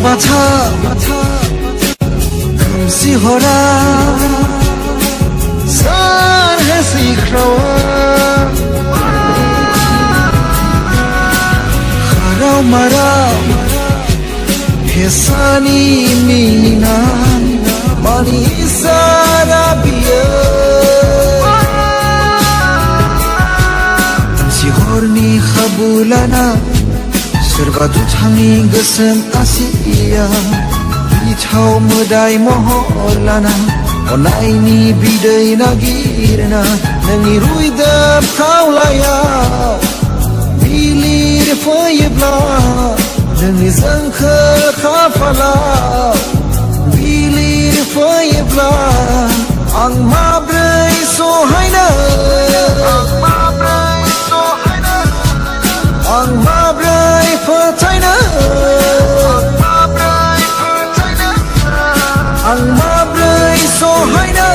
Bata Kumsi hora San hesi krawa Harau marau Hesani minan Mani sarabia Sihorni khabulana Serba dutangi gesem asia Itau medai mohor lana Onaini bidai nagirna Nengi ruidap kau layau Bilir fayebla Nengi zangka kafalau Bilir fayebla Ang mabrei sohaina Ang mabrei sohaina Ang mabrei fataina Ang mabrei sohaina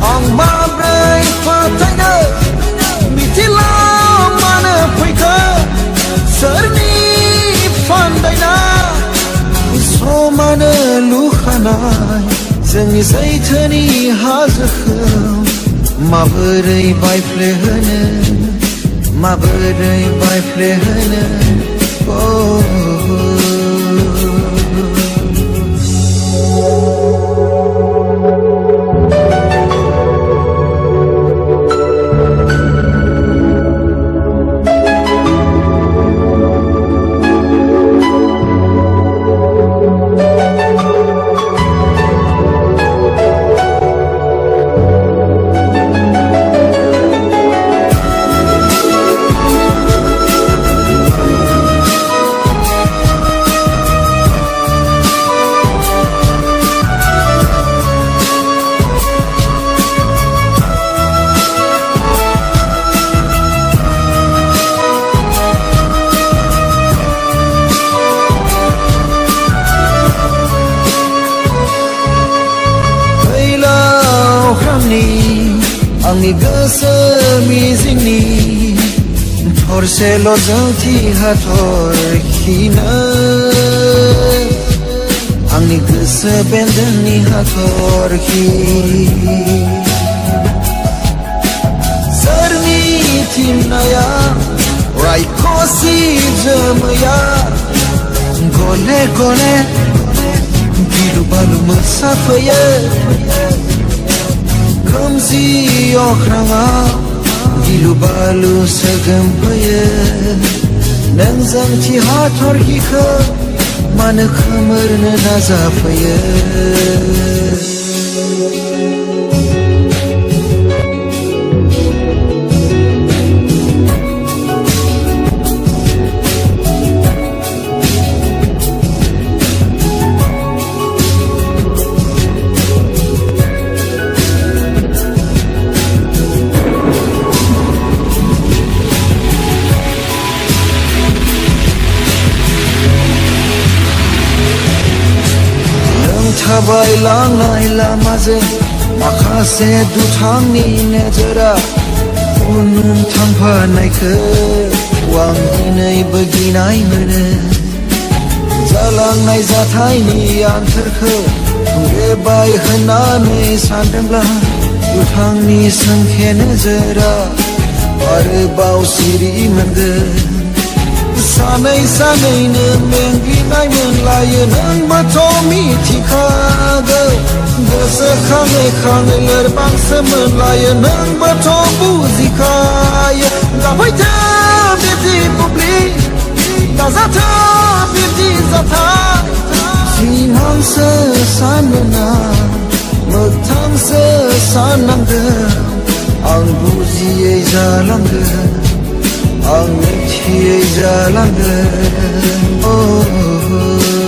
Ang mabrei fataina Mitila mana puika Serni fandaina So mana luhanai Zengi zaitani hazakau Mabrei baiflehana Mabrei baiflehana Angni goso mizingni Torselo zauti hator khina Angni goso bendani hator khi Sarni timnaya Rai kosi jamaya Gole gole Gilu balu musafaya Kamsi okhranga Gilu balu sagampaya Nang zamti hator hika Mana khamarna nazafaya Tabai langai lamaze Makase dutangni nezera Unum tampa naike Wang dinai beginai mene Zalangai zataini antarke Gebai hanane sandembla Dutangni sangke nezera Arbau siri mende Sanai sanai ne mengi nai men laye nang batomi tikaga Desa khangai khangai ler bang semen laye nang batobu zikaya Gabai ta biti publi Da zata biti zata Sinang se sanana Mektam se sanangga Ang buzi e jalangga Ang mekhi e jalangga Oh